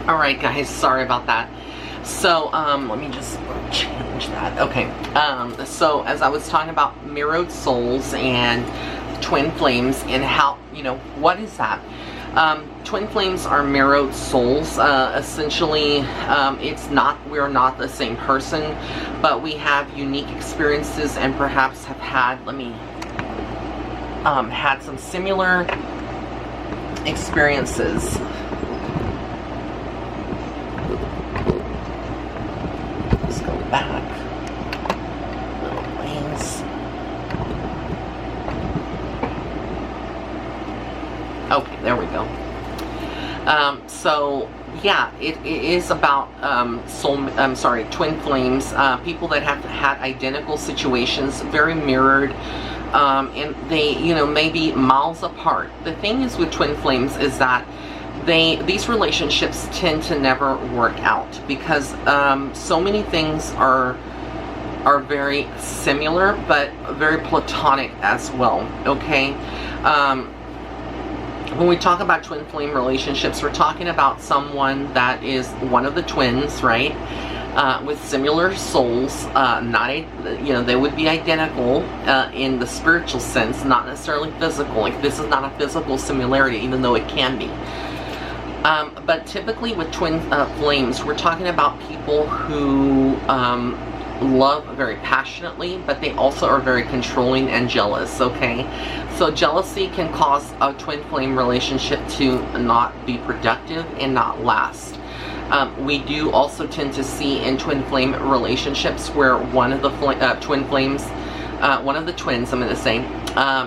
Alright guys, sorry about that. So, let me just change that. Okay, so as I was talking about mirrored souls and twin flames and how, what is that? Twin flames are mirrored souls. Essentially, we're not the same person, but we have unique experiences and perhaps have had, had some similar experiences. Let's go back. Little wings. Okay, there we go. So yeah, it is about twin flames, people that have had identical situations, very mirrored, and they, maybe miles apart. The thing is with twin flames is that these relationships tend to never work out because so many things are very similar but very platonic as well. Okay. When we talk about twin flame relationships, we're talking about someone that is one of the twins, right? With similar souls, they would be identical in the spiritual sense, not necessarily physical. Like, this is not a physical similarity, even though it can be. But typically with twin flames, we're talking about people who love very passionately, but they also are very controlling and jealous. Okay, so jealousy can cause a twin flame relationship to not be productive and not last. We do also tend to see in twin flame relationships where one of the twin flames, one of the twins, I'm going to say,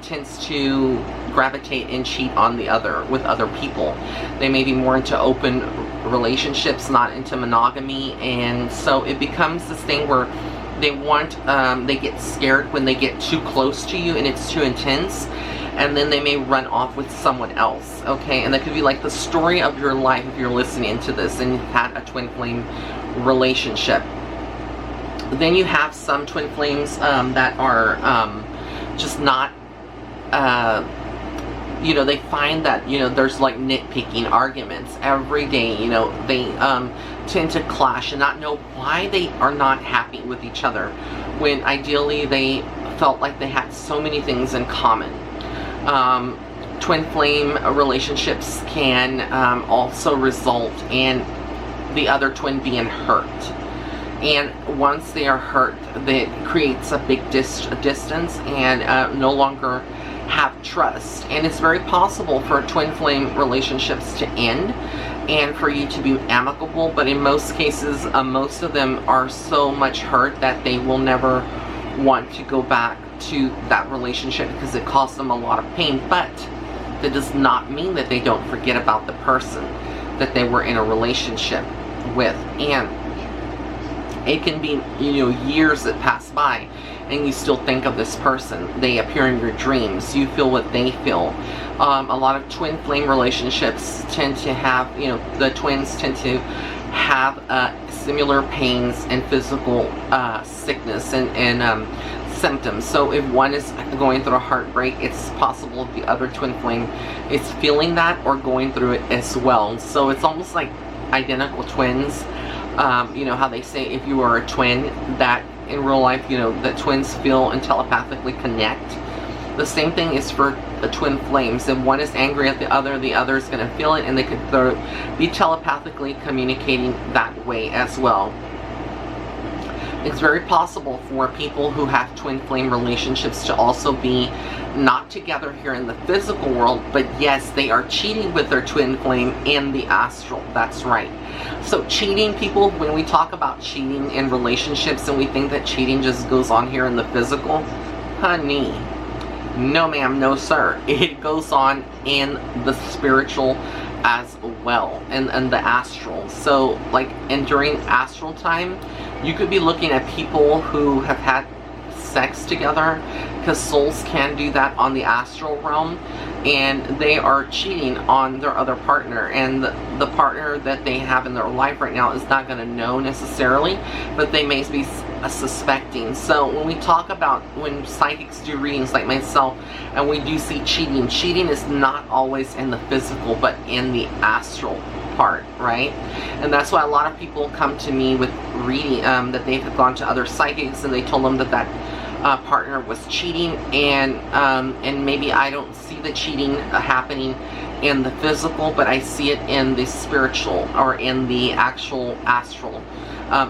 tends to gravitate and cheat on the other with other people. They may be more into open relationships, not into monogamy, and so it becomes this thing where they get scared when they get too close to you and it's too intense, and then they may run off with someone else. Okay, and that could be like the story of your life if you're listening to this and you've had a twin flame relationship. Then you have some twin flames that are just not they find that, there's like nitpicking arguments every day. They tend to clash and not know why they are not happy with each other, when ideally they felt like they had so many things in common. Twin flame relationships can also result in the other twin being hurt. And once they are hurt, that creates a big distance and no longer have trust. And it's very possible for twin flame relationships to end and for you to be amicable, but in most cases, most of them are so much hurt that they will never want to go back to that relationship because it caused them a lot of pain. But that does not mean that they don't forget about the person that they were in a relationship with. And it can be, years that pass by and you still think of this person. They appear in your dreams. You feel what they feel. A lot of twin flame relationships tend to have, the twins tend to have similar pains and physical sickness and symptoms. So if one is going through a heartbreak, it's possible the other twin flame is feeling that or going through it as well. So it's almost like identical twins. How they say if you are a twin, that in real life, that twins feel and telepathically connect. The same thing is for the twin flames. If one is angry at the other is going to feel it, and they could be telepathically communicating that way as well. It's very possible for people who have twin flame relationships to also be not together here in the physical world, but yes, they are cheating with their twin flame in the astral. That's right. So cheating, people, when we talk about cheating in relationships and we think that cheating just goes on here in the physical, honey, no ma'am, no sir. It goes on in the spiritual as well, and the astral. So and during astral time, you could be looking at people who have had sex together, because souls can do that on the astral realm, and they are cheating on their other partner, and the partner that they have in their life right now is not going to know necessarily, but they may be suspecting. So when we talk about when psychics do readings like myself and we do see cheating, cheating is not always in the physical but in the astral part, right? And that's why a lot of people come to me with reading that they've gone to other psychics and they told them that partner was cheating, and maybe I don't see the cheating happening in the physical, but I see it in the spiritual or in the actual astral.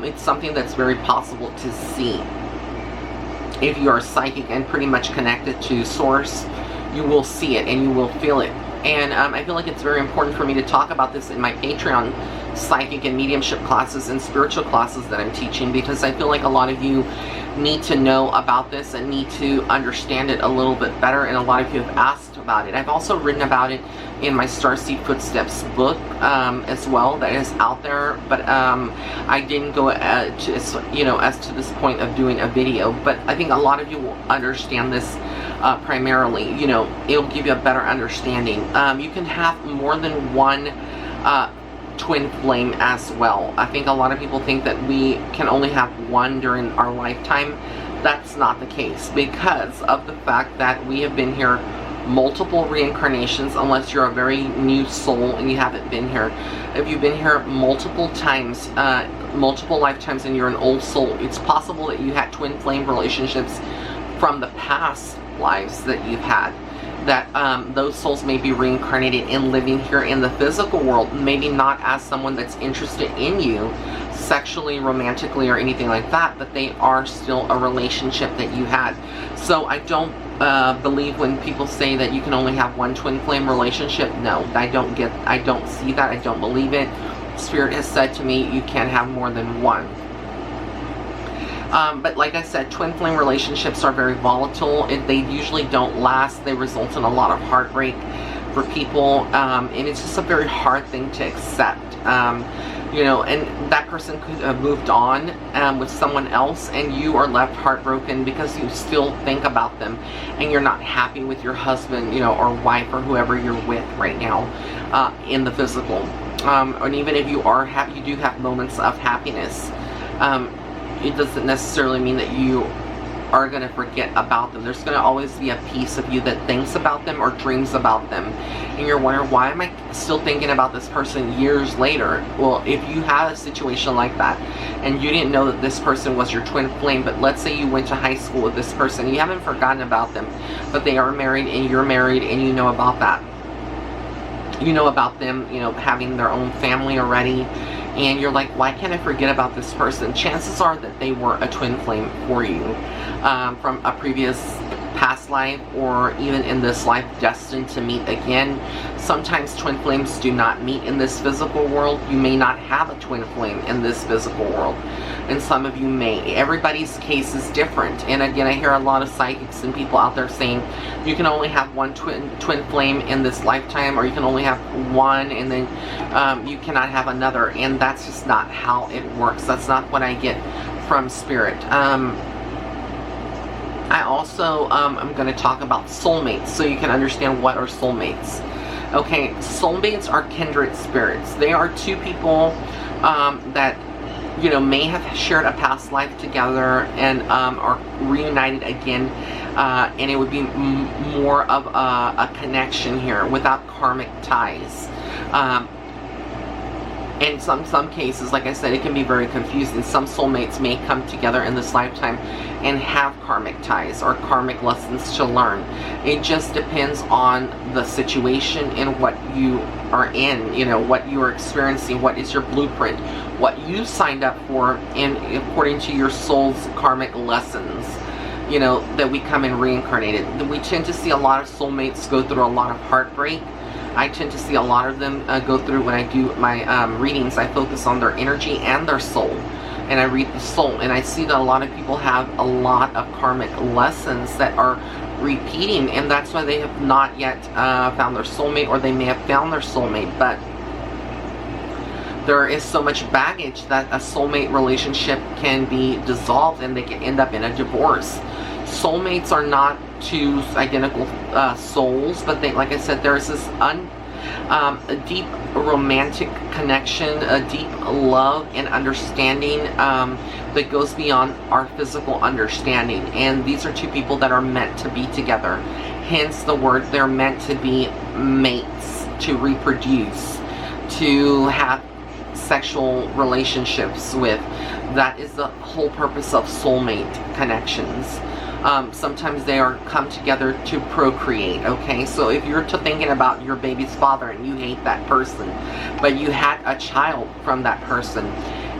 It's something that's very possible to see. If you are psychic and pretty much connected to source, you will see it and you will feel it. And I feel like it's very important for me to talk about this in my Patreon psychic and mediumship classes and spiritual classes that I'm teaching, because I feel like a lot of you need to know about this and need to understand it a little bit better, and a lot of you have asked about it. I've also written about it in my Starseed Footsteps book as well, that is out there, but I didn't go as to this point of doing a video. But I think a lot of you will understand this primarily. It'll give you a better understanding. You can have more than one twin flame as well. I think a lot of people think that we can only have one during our lifetime. That's not the case, because of the fact that we have been here multiple reincarnations, unless you're a very new soul and you haven't been here. If you've been here multiple times, multiple lifetimes, and you're an old soul, it's possible that you had twin flame relationships from the past lives that you've had, that those souls may be reincarnated and living here in the physical world, maybe not as someone that's interested in you sexually, romantically, or anything like that, but they are still a relationship that you had. So I don't believe when people say that you can only have one twin flame relationship. No, I don't see that. I don't believe it. Spirit has said to me you can't have more than one. But like I said, twin flame relationships are very volatile. They usually don't last. They result in a lot of heartbreak for people, and it's just a very hard thing to accept. And that person could have moved on with someone else, and you are left heartbroken because you still think about them and you're not happy with your husband, or wife, or whoever you're with right now in the physical. And even if you are happy, you do have moments of happiness. It doesn't necessarily mean that you are going to forget about them. There's going to always be a piece of you that thinks about them or dreams about them. And you're wondering, why am I still thinking about this person years later? Well, if you had a situation like that and you didn't know that this person was your twin flame, but let's say you went to high school with this person, you haven't forgotten about them, but they are married and you're married and you know about that. You know about them, having their own family already. And you're like, why can't I forget about this person? Chances are that they were a twin flame for you from a previous past life, or even in this life, destined to meet again. Sometimes twin flames do not meet in this physical world. You may not have a twin flame in this physical world, and some of you may. Everybody's case is different. And again, I hear a lot of psychics and people out there saying you can only have one twin flame in this lifetime, or you can only have one and then you cannot have another. And that's just not how it works. That's not what I get from Spirit. I also am going to talk about soulmates, so you can understand what are soulmates. Okay, soulmates are kindred spirits. They are two people that may have shared a past life together and are reunited again, and it would be more of a connection here without karmic ties. In some cases, like I said, it can be very confusing. Some soulmates may come together in this lifetime and have karmic ties or karmic lessons to learn. It just depends on the situation and what you are in, what you are experiencing, what is your blueprint, what you signed up for, and according to your soul's karmic lessons, that we come in reincarnated. We tend to see a lot of soulmates go through a lot of heartbreak. I tend to see a lot of them go through, when I do my readings, I focus on their energy and their soul. And I read the soul. And I see that a lot of people have a lot of karmic lessons that are repeating. And that's why they have not yet found their soulmate, or they may have found their soulmate. But there is so much baggage that a soulmate relationship can be dissolved and they can end up in a divorce. Soulmates are not two identical souls, but they, like I said, there's this a deep romantic connection, a deep love and understanding that goes beyond our physical understanding. And these are two people that are meant to be together. Hence the word, they're meant to be mates, to reproduce, to have sexual relationships with. That is the whole purpose of soulmate connections. Sometimes they come together to procreate, okay? So if you're thinking about your baby's father and you hate that person, but you had a child from that person,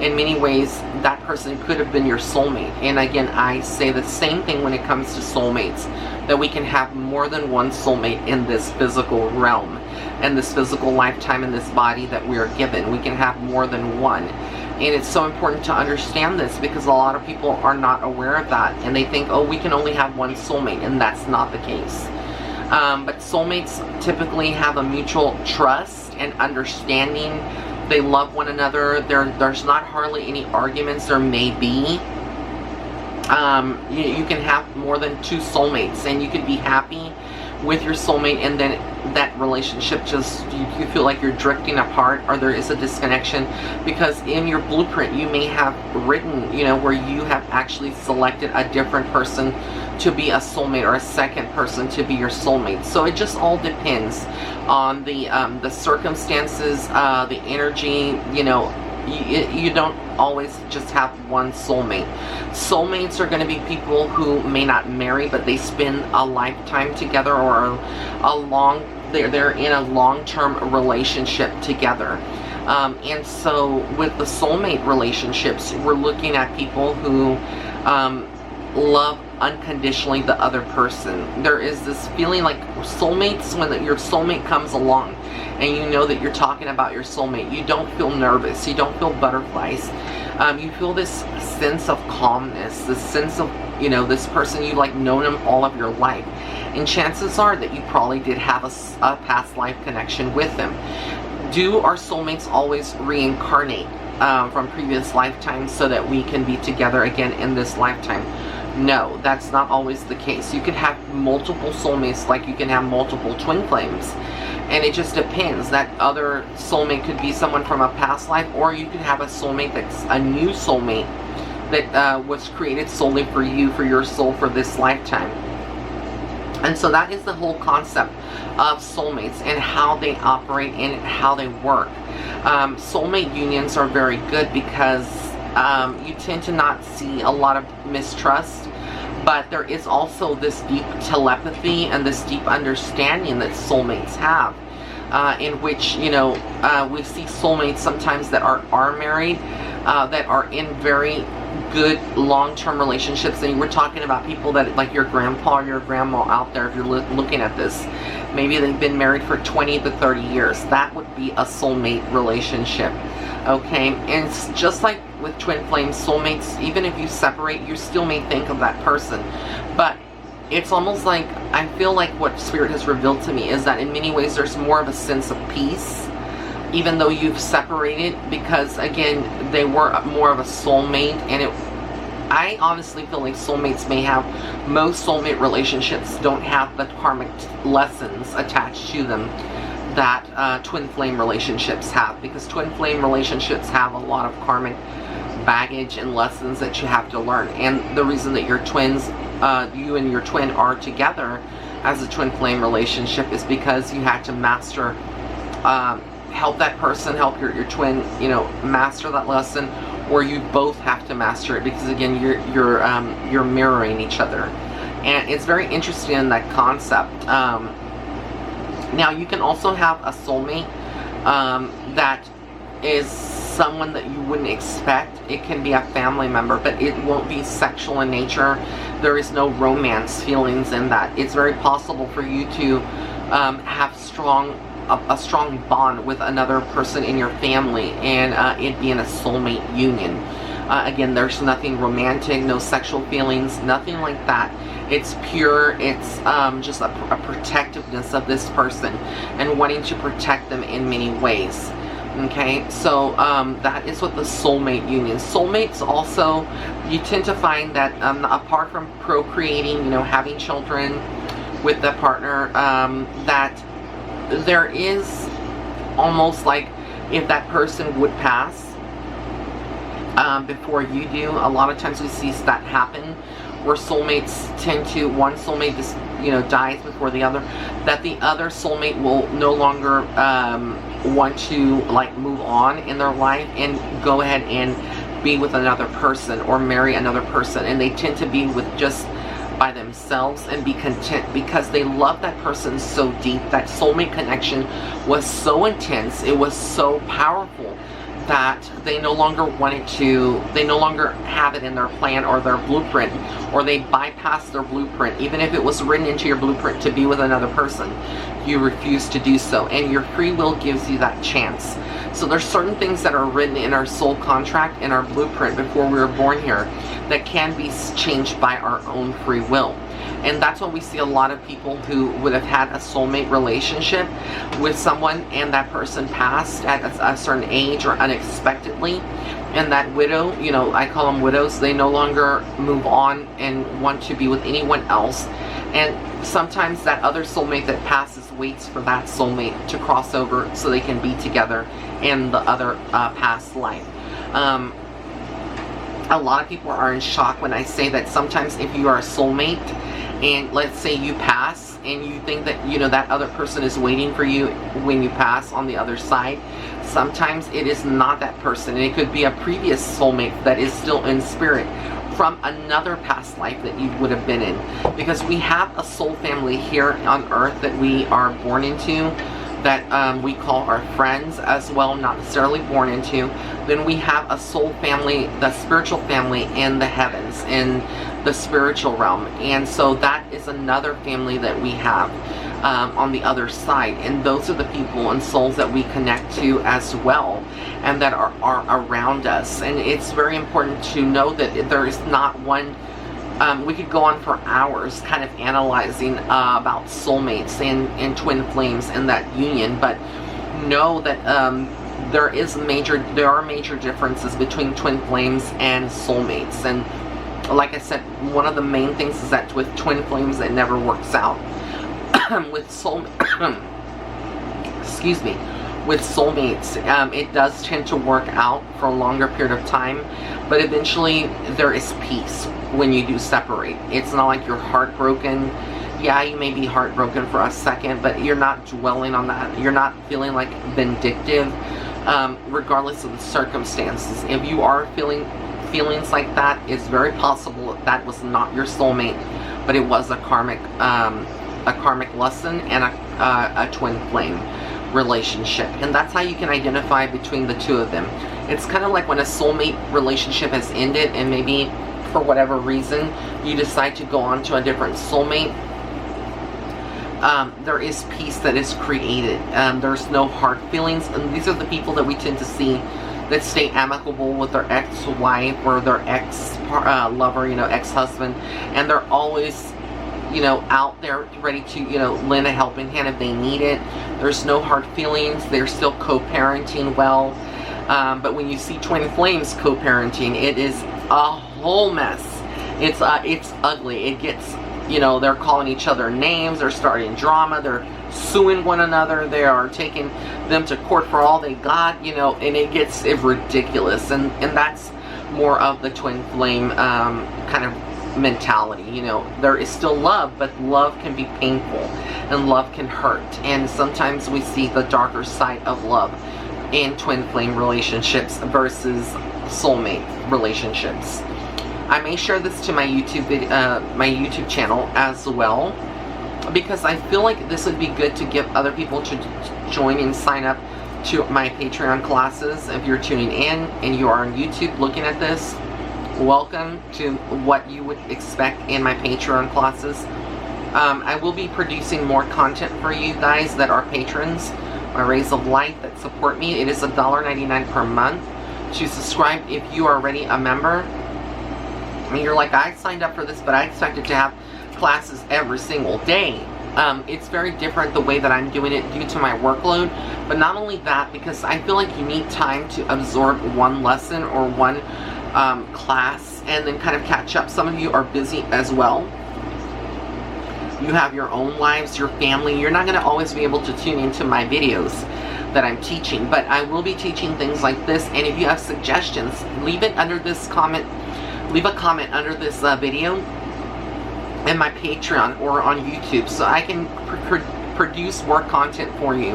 in many ways, that person could have been your soulmate. And again, I say the same thing when it comes to soulmates, that we can have more than one soulmate in this physical realm, and this physical lifetime, in this body that we are given. We can have more than one. And it's so important to understand this, because a lot of people are not aware of that, and they think, oh, we can only have one soulmate, and that's not the case. But soulmates typically have a mutual trust and understanding. They love one another. There's not hardly any arguments. There may be. You can have more than two soulmates, and you can be happy with your soulmate, and then that relationship just, you feel like you're drifting apart, or there is a disconnection, because in your blueprint you may have written, where you have actually selected a different person to be a soulmate, or a second person to be your soulmate. So it just all depends on the circumstances, the energy. You don't always just have one soulmate. Soulmates are going to be people who may not marry, but they spend a lifetime together, or they're in a long-term relationship together. And so with the soulmate relationships, we're looking at people who love unconditionally the other person. There is this feeling like soulmates, when your soulmate comes along and you know that you're talking about your soulmate, you don't feel nervous, you don't feel butterflies. You feel this sense of calmness, this sense of, this person, you've known them all of your life. And chances are that you probably did have a past life connection with them. Do our soulmates always reincarnate from previous lifetimes so that we can be together again in this lifetime? No, that's not always the case. You can have multiple soulmates, like you can have multiple twin flames. And it just depends. That other soulmate could be someone from a past life, or you could have a soulmate that's a new soulmate that was created solely for you, for your soul, for this lifetime. And so that is the whole concept of soulmates, and how they operate and how they work. Soulmate unions are very good because you tend to not see a lot of mistrust, but there is also this deep telepathy and this deep understanding that soulmates have, in which, we see soulmates sometimes that are married, that are in very good long-term relationships. And we're talking about people that, like your grandpa or your grandma out there, if you're looking at this, maybe they've been married for 20 to 30 years. That would be a soulmate relationship. Okay, and it's just like with twin flames, soulmates, even if you separate, you still may think of that person. But it's almost like, I feel like what Spirit has revealed to me is that in many ways there's more of a sense of peace, even though you've separated, because again, they were more of a soulmate. And I honestly feel like soulmates may have, most soulmate relationships don't have the karmic lessons attached to them that twin flame relationships have, because twin flame relationships have a lot of karmic baggage and lessons that you have to learn. And the reason that your twins, you and your twin are together as a twin flame relationship is because you had to master, help that person, help your twin, master that lesson, or you both have to master it, because again, you're mirroring each other. And it's very interesting in that concept. Now, you can also have a soulmate that is someone that you wouldn't expect. It can be a family member, but it won't be sexual in nature. There is no romance feelings in that. It's very possible for you to have a strong bond with another person in your family, and it being a soulmate union. Again, there's nothing romantic, no sexual feelings, nothing like that. It's pure, it's just a protectiveness of this person and wanting to protect them in many ways. Okay, so that is what the soulmate union. Soulmates also, you tend to find that apart from procreating, having children with the partner, that there is almost like if that person would pass before you do. A lot of times we see that happen, where soulmates tend to, one soulmate just, you know, dies before the other, that the other soulmate will no longer want to like move on in their life and go ahead and be with another person or marry another person, and they tend to be with just by themselves and be content because they love that person so deep. That soulmate connection was so intense, it was so powerful, that they no longer wanted to, they no longer have it in their plan or their blueprint, or they bypass their blueprint. Even if it was written into your blueprint to be with another person, you refuse to do so, and your free will gives you that chance. So there's certain things that are written in our soul contract, in our blueprint before we were born here, that can be changed by our own free will. And that's when we see a lot of people who would have had a soulmate relationship with someone, and that person passed at a certain age or unexpectedly, and that widow, you know, I call them widows, they no longer move on and want to be with anyone else. And sometimes that other soulmate that passes waits for that soulmate to cross over so they can be together in the other past life. A lot of people are in shock when I say that sometimes if you are a soulmate and let's say you pass and you think that, you know, that other person is waiting for you when you pass on the other side, sometimes it is not that person, and it could be a previous soulmate that is still in spirit from another past life that you would have been in. Because we have a soul family here on earth that we are born into, that we call our friends as well, not necessarily born into. Then we have a soul family, the spiritual family in the heavens, in the spiritual realm. And so that is another family that we have on the other side. And those are the people and souls that we connect to as well, and that are around us. And it's very important to know that there is not one. We could go on for hours kind of analyzing about soulmates and twin flames and that union, but know that there are major differences between twin flames and soulmates. And like I said, one of the main things is that with twin flames it never works out. With excuse me, with soulmates, it does tend to work out for a longer period of time, but eventually there is peace when you do separate. It's not like you're heartbroken. Yeah, you may be heartbroken for a second, but you're not dwelling on that. You're not feeling like vindictive, regardless of the circumstances. If you are feeling feelings like that, it's very possible that was not your soulmate, but it was a karmic lesson and a twin flame relationship. And that's how you can identify between the two of them. It's kind of like when a soulmate relationship has ended and maybe for whatever reason you decide to go on to a different soulmate. There is peace that is created. There's no hard feelings, and these are the people that we tend to see that stay amicable with their ex-wife or their ex-lover, you know, ex-husband, and they're always, you know, out there ready to, you know, lend a helping hand if they need it. There's no hard feelings. They're still co-parenting well. But when you see twin flames co-parenting, it is a whole mess. It's ugly. It gets, you know, they're calling each other names. They're starting drama. They're suing one another. They are taking them to court for all they got, you know, and it gets ridiculous. And that's more of the twin flame kind of mentality. You know, there is still love, but love can be painful and love can hurt, and sometimes we see the darker side of love in twin flame relationships versus soulmate relationships. I may share this to my YouTube channel as well, because I feel like this would be good to give other people to join and sign up to my Patreon classes. If you're tuning in and you are on YouTube looking at this, welcome to what you would expect in my Patreon classes. I will be producing more content for you guys that are patrons, my rays of light that support me. It is $1.99 per month to subscribe. If you are already a member and you're like, I signed up for this, but I expected to have classes every single day. It's very different the way that I'm doing it due to my workload. But not only that, because I feel like you need time to absorb one lesson or one class and then kind of catch up. Some of you are busy as well. You have your own lives, your family. You're not going to always be able to tune into my videos. that I'm teaching. But I will be teaching things like this, and if you have suggestions, leave it under this comment. Leave a comment under this video in my Patreon or on YouTube, so I can produce more content for you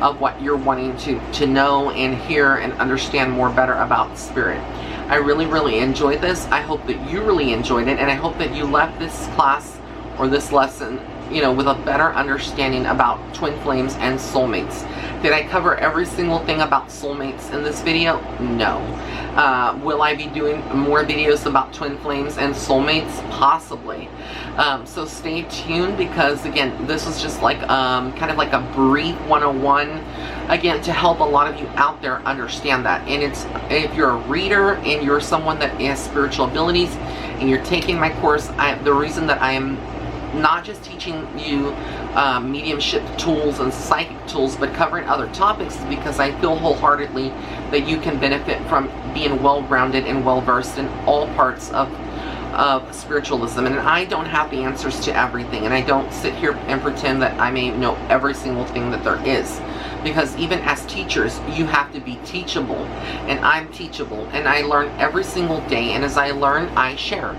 of what you're wanting to know and hear and understand more better about spirit. I really enjoyed this. I hope that you really enjoyed it, and I hope that you left this class or this lesson, you know, with a better understanding about twin flames and soulmates. Did I cover every single thing about soulmates in this video? No. Will I be doing more videos about twin flames and soulmates? Possibly. So stay tuned, because again, this is just like kind of like a brief 101, again, to help a lot of you out there understand that. And it's, if you're a reader and you're someone that has spiritual abilities and you're taking my course, the reason that I am not just teaching you mediumship tools and psychic tools, but covering other topics, is because I feel wholeheartedly that you can benefit from being well-grounded and well-versed in all parts of spiritualism. And I don't have the answers to everything, and I don't sit here and pretend that I may know every single thing that there is, because even as teachers, you have to be teachable, and I'm teachable, and I learn every single day, and as I learn, I share.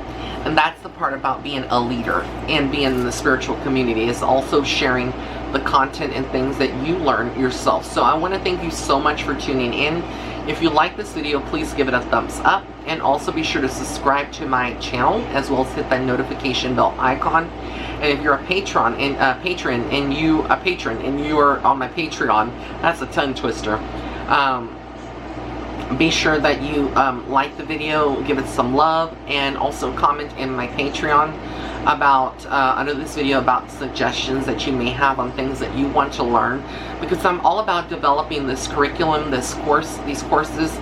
And that's the part about being a leader and being in the spiritual community, is also sharing the content and things that you learn yourself. So I want to thank you so much for tuning in. If you like this video, please give it a thumbs up, and also be sure to subscribe to my channel, as well as hit that notification bell icon. And if you're a patron and you are on my Patreon, that's a tongue twister. Be sure that you like the video, give it some love, and also comment in my Patreon about under this video about suggestions that you may have on things that you want to learn, because I'm all about developing this curriculum, these courses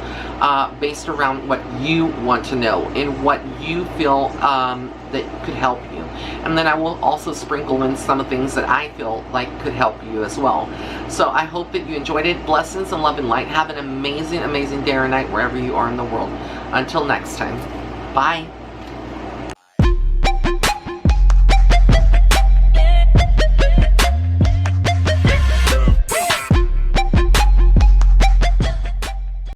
based around what you want to know and what you feel that could help you. And then I will also sprinkle in some of things that I feel like could help you as well. So I hope that you enjoyed it. Blessings and love and light. Have an amazing day or night wherever you are in the world. Until next time. Bye.